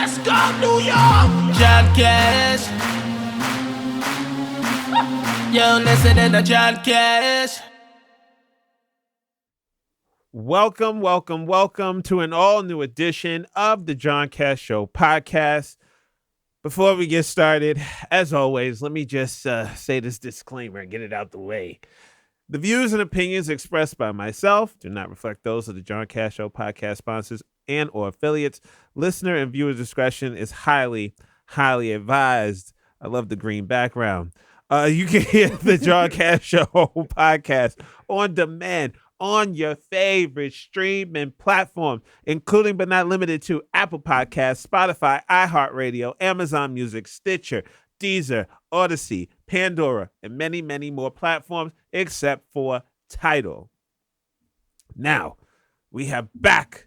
Let's go, New York! John Cash. Yo, listen to John Cash. Welcome to an all-new edition of the John Cash Show podcast. Before we get started, as always, let me just say this disclaimer and get it out the way. The views and opinions expressed by myself do not reflect those of the John Cash Show podcast sponsors and or affiliates. Listener and viewer discretion is highly advised. I love the green background. You can hear the John Cash Show podcast on demand on your favorite streaming platform, including but not limited to Apple Podcasts, Spotify, iHeartRadio, Amazon Music, Stitcher, Deezer, Odyssey, Pandora, and many, many more platforms except for Tidal. Now, we have back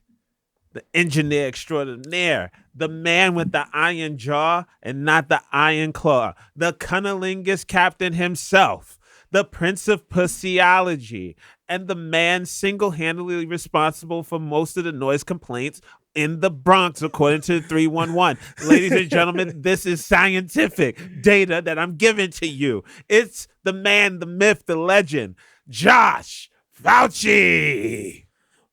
the engineer extraordinaire, the man with the iron jaw and not the iron claw, the cunnilingus captain himself, the prince of pussyology, and the man single-handedly responsible for most of the noise complaints in the Bronx, according to 311. Ladies and gentlemen, this is scientific data that I'm giving to you. It's the man, the myth, the legend, Josh Fauci.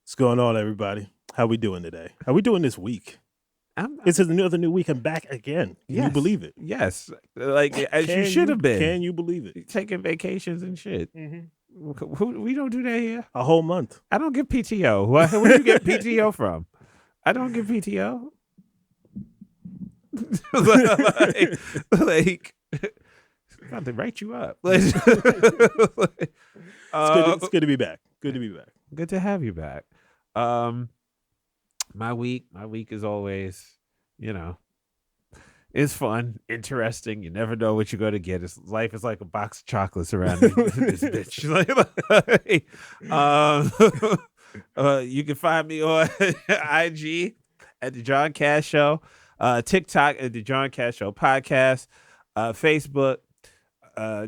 What's going on, everybody? How we doing today? How we doing this week? It's another new week. I'm back again. Can you believe it? Yes. Like, as you should have been. Can you believe it? Taking vacations and shit. Mm-hmm. We don't do that here. A whole month. I don't get PTO. Where do you get PTO from? I don't get PTO. like about to write you up. It's good to be back. Good to be back. Good to have you back. My week is always, it's fun, interesting. You never know what you're going to get. Life is like a box of chocolates around this bitch. You can find me on IG at the John Cash Show, TikTok at the John Cash Show podcast, Facebook,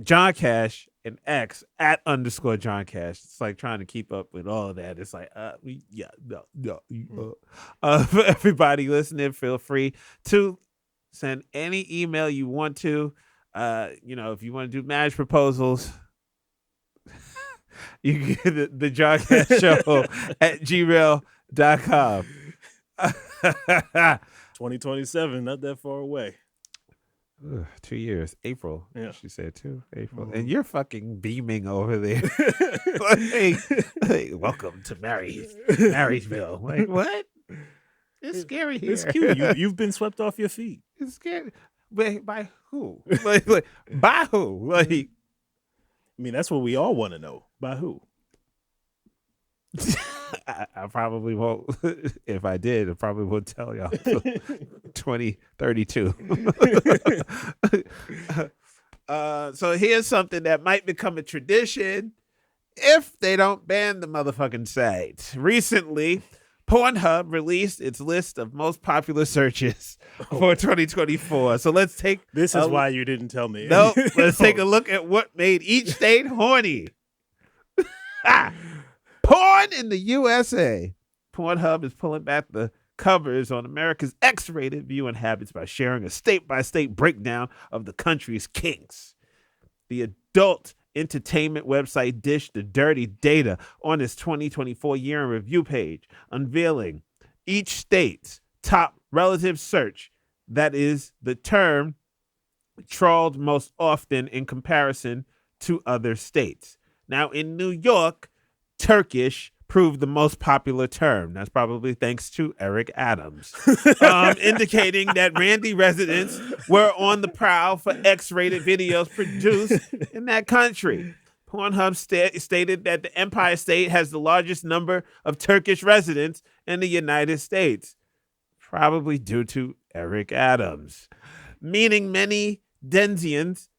John Cash, and X at _ John Cash. It's like trying to keep up with all of that. It's like, for everybody listening, feel free to send any email you want to. If you want to do marriage proposals, you can get the John Cash Show at gmail.com. 2027, not that far away. 2 years. April. Yeah. She said 2 April. Mm-hmm. And you're fucking beaming over there. like, welcome to Marysville. Like, what? It's scary here. It's cute. You've been swept off your feet. It's scary. Wait, by who? like, by who? Like, I mean, that's what we all want to know. By who? I probably won't. If I did, I probably won't tell y'all. 2032. So here's something that might become a tradition if they don't ban the motherfucking site. Recently, Pornhub released its list of most popular searches for 2024. So let's take... This is why you didn't tell me. No, let's take a look at what made each state horny. Porn in the USA. Pornhub is pulling back the covers on America's X-rated viewing habits by sharing a state-by-state breakdown of the country's kinks. The adult entertainment website dished the dirty data on its 2024 year in review page, unveiling each state's top relative search, that is, the term trawled most often in comparison to other states. Now, in New York, Turkish proved the most popular term. That's probably thanks to Eric Adams, indicating that Randy residents were on the prowl for X-rated videos produced in that country. Pornhub stated that the Empire State has the largest number of Turkish residents in the United States, probably due to Eric Adams, meaning many denizens,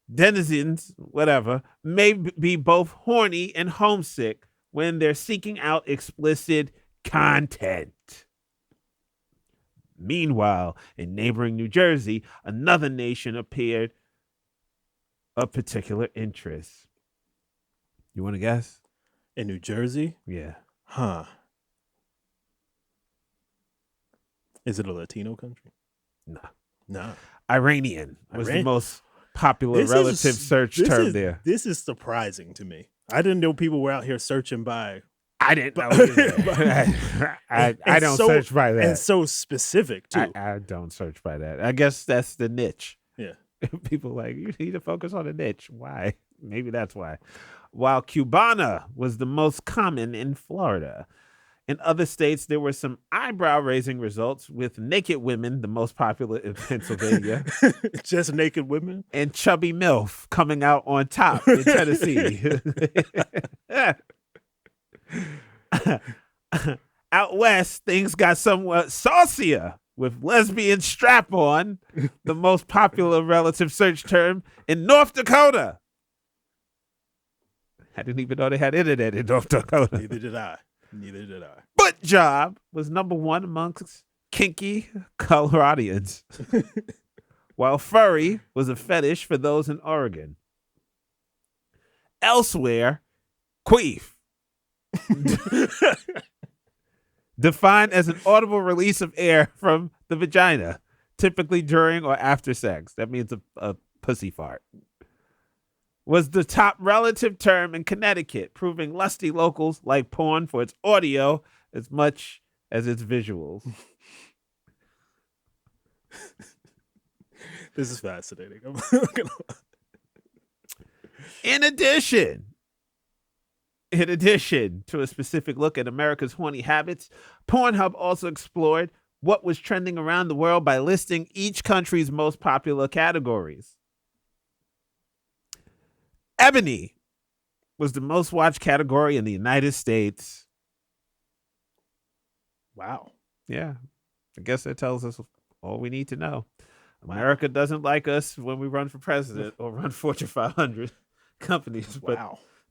whatever, may be both horny and homesick when they're seeking out explicit content. Meanwhile, in neighboring New Jersey, another nation appeared of particular interest. You want to guess? In New Jersey? Yeah. Huh. Is it a Latino country? No. Iranian was the most popular relative search term there. This is surprising to me. I didn't know people were out here searching by. I didn't know either. I don't search by that. And so specific, too. I don't search by that. I guess that's the niche. Yeah. People like, you need to focus on a niche. Why? Maybe that's why. While Cubana was the most common in Florida. In other states, there were some eyebrow-raising results, with naked women the most popular in Pennsylvania. Just naked women? And chubby MILF coming out on top in Tennessee. Out west, things got somewhat saucier, with lesbian strap-on, the most popular relative search term in North Dakota. I didn't even know they had internet in North Dakota. Neither did I. Butt job was number one amongst kinky Coloradians, while furry was a fetish for those in Oregon. Elsewhere, queef, defined as an audible release of air from the vagina, typically during or after sex. That means a pussy fart. Was the top relative term in Connecticut, proving lusty locals like porn for its audio as much as its visuals. This is fascinating. In addition to a specific look at America's horny habits, Pornhub also explored what was trending around the world by listing each country's most popular categories. Ebony was the most watched category in the United States. Wow. Yeah. I guess that tells us all we need to know. America doesn't like us when we run for president or run Fortune 500 companies, but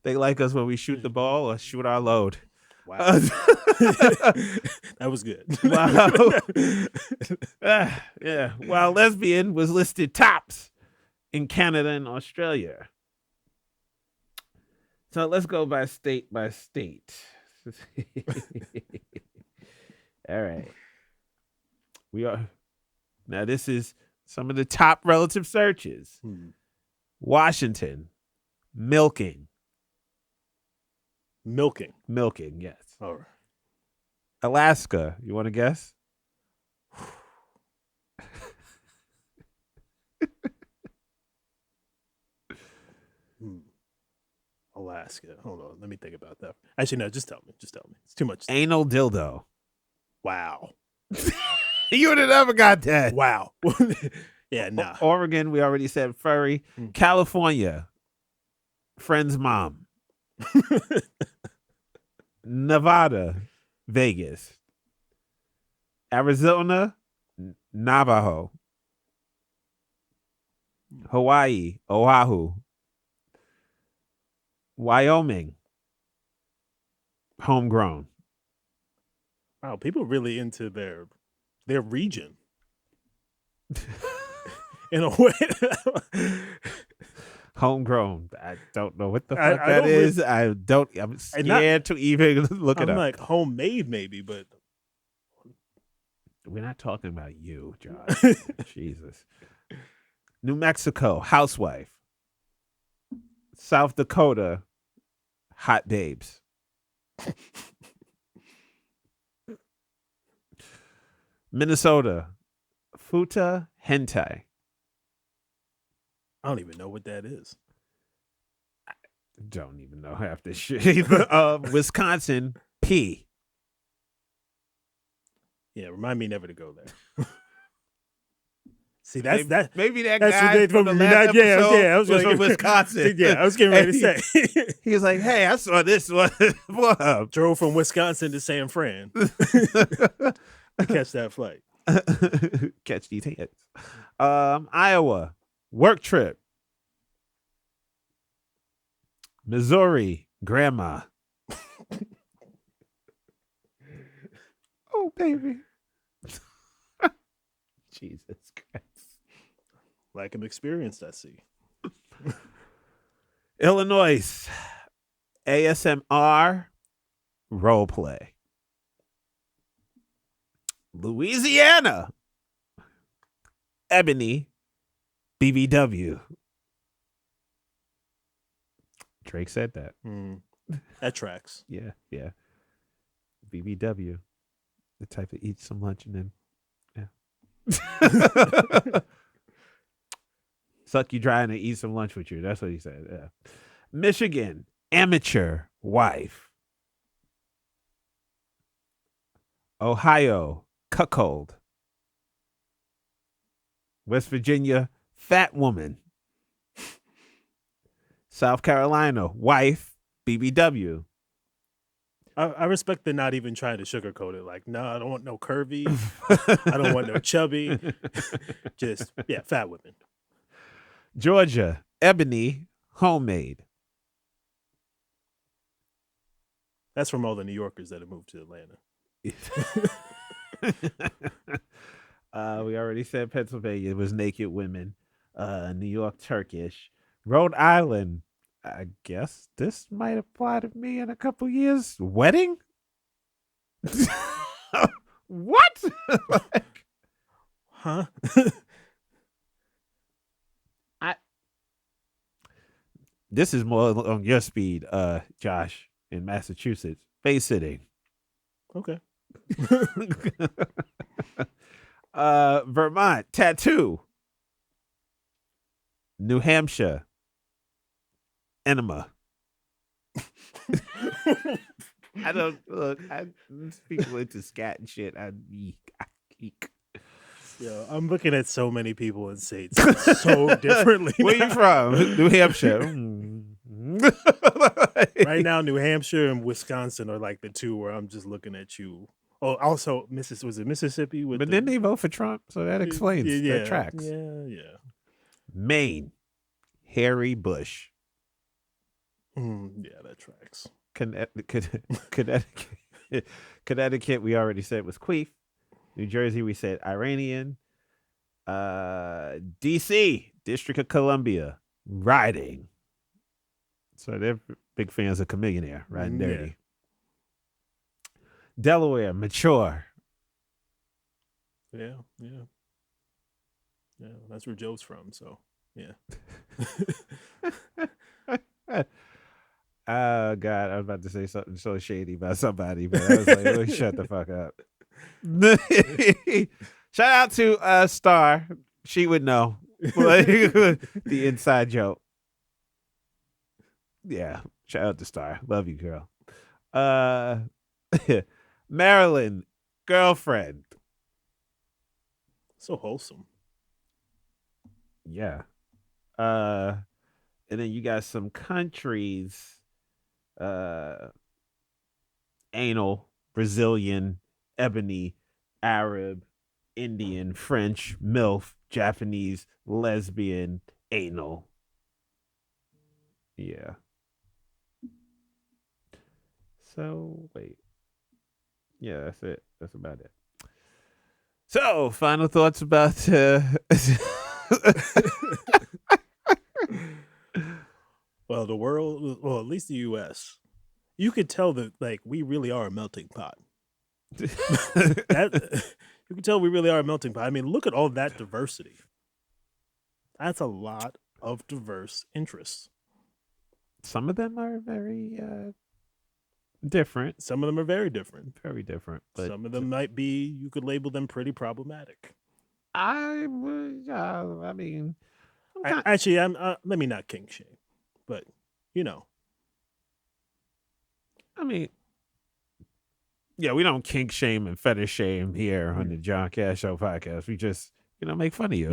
they like us when we shoot the ball or shoot our load. Wow. That was good. Wow. Yeah. While lesbian was listed tops in Canada and Australia. So let's go by state. All right. Now this is some of the top relative searches. Washington, milking, yes. All right. Alaska, you want to guess? Alaska. Hold on. Let me think about that. Actually, no, just tell me. It's too much. Anal dildo. Wow. You would have never got that. Wow. Yeah, nah. Oregon, we already said furry. California, friend's mom. Nevada, Vegas. Arizona, Navajo. Hawaii, Oahu. Wyoming, homegrown. Wow, people really into their region. In a way. Homegrown. I don't know what the fuck that is. I'm scared to even look it up. I'm like homemade maybe, but we're not talking about you, John. Jesus. New Mexico, housewife. South Dakota, hot babes. Minnesota, futa hentai. I don't even know what that is. I don't even know half this shit either. Wisconsin, pee. Yeah, remind me never to go there. See, maybe that that's guy from the last episode I was from Wisconsin. Yeah, I was getting ready to say. He was like, hey, I saw this one. Drove from Wisconsin to San Fran to catch that flight. Catch these hands. Iowa, work trip. Missouri, grandma. Oh, baby. Jesus Christ. Lack of experience, I see. Illinois, ASMR, role play. Louisiana, Ebony, BBW. Drake said that. That tracks. Yeah. BBW. The type that eats some lunch and then, yeah. Suck you dry and then eat some lunch with you. That's what he said. Yeah. Michigan, amateur wife. Ohio, cuckold. West Virginia, fat woman. South Carolina, wife, BBW. I respect they're not even trying to sugarcoat it. Like, no, I don't want no curvy. I don't want no chubby. Just, fat women. Georgia, ebony, homemade. That's from all the New Yorkers that have moved to Atlanta. We already said Pennsylvania. It was naked women. New York, Turkish. Rhode Island. I guess this might apply to me in a couple years. Wedding? What? Huh? This is more on your speed, Josh, in Massachusetts. Face sitting. Okay. Vermont, tattoo. New Hampshire, enema. I don't look. I'm people into scat and shit. I eek. Yo, I'm looking at so many people in states so differently. Where you from? New Hampshire. Right now, New Hampshire and Wisconsin are like the two where I'm just looking at you. Oh, also, was it Mississippi? But then they vote for Trump, so that explains their tracks. Yeah. Maine, Harry Bush. Yeah, that tracks. Connecticut, we already said was queef. New Jersey, we said Iranian. DC, District of Columbia, riding. So they're big fans of Chameleonaire, riding dirty. Yeah. Delaware, mature. Yeah. That's where Joe's from. So yeah. Oh God, I was about to say something so shady about somebody, but I was like, oh, shut the fuck up. Shout out to Star. She would know. The inside joke. Yeah. Shout out to Star. Love you, girl. Maryland, girlfriend. So wholesome. Yeah. And then you got some countries. Anal, Brazilian, ebony, Arab, Indian, French, MILF, Japanese, lesbian, anal. Yeah. So, wait. Yeah, that's it. That's about it. So, final thoughts about well, the world, at least the U.S., you could tell that, like, we really are a melting pot. You can tell we really are a melting pot. I mean, look at all that diversity. That's a lot of diverse interests. Some of them are very different. Some of them are very different. Very different. But some of them might be, you could label them pretty problematic. Actually, let me not kink shame, but, you know. I mean, yeah, we don't kink shame and fetish shame here on the John Cash Show podcast. We just, make fun of you.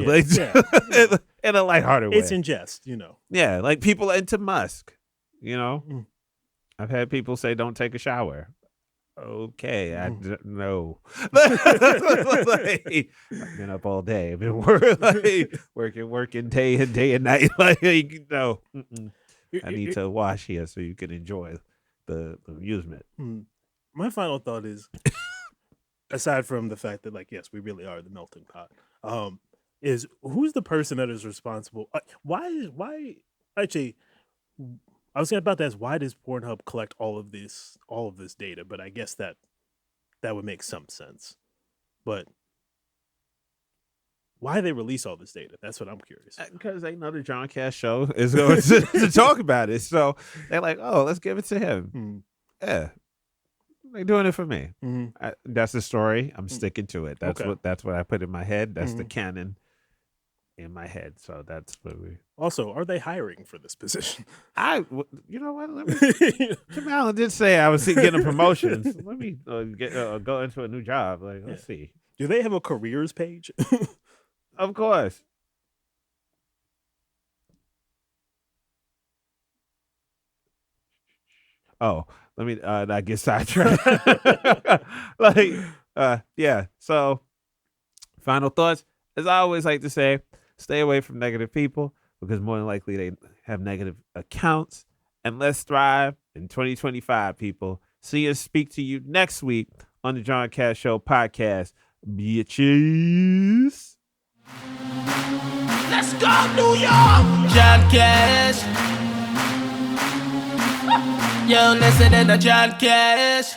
In a lighthearted way. It's in jest, Yeah, like people into Musk, I've had people say, don't take a shower. Okay, I don't know. I've been up all day. I've been working day and night. I need to wash here so you can enjoy the amusement. My final thought is, aside from the fact that, yes, we really are the melting pot, is who's the person that is responsible? Actually, I was about to ask, why does Pornhub collect all of this data? But I guess that would make some sense. But Why they release all this data? That's what I'm curious. Because they know the John Cash show is going to talk about it. So they're like, oh, let's give it to him. Yeah. They're doing it for me. That's the story. I'm sticking to it. That's what I put in my head. That's the canon in my head. So that's what we. Also, are they hiring for this position? You know what? Let me. Jim Allen did say I was getting promotions. Let me go into a new job. Like, let's see. Do they have a careers page? Of course. Oh, let me not get sidetracked. Yeah. So, final thoughts. As I always like to say, stay away from negative people because more than likely they have negative accounts. And let's thrive in 2025, people. See and speak to you next week on the John Cash Show podcast. Bitches. Let's go, New York! John Cash. Yo, listen to John Cash.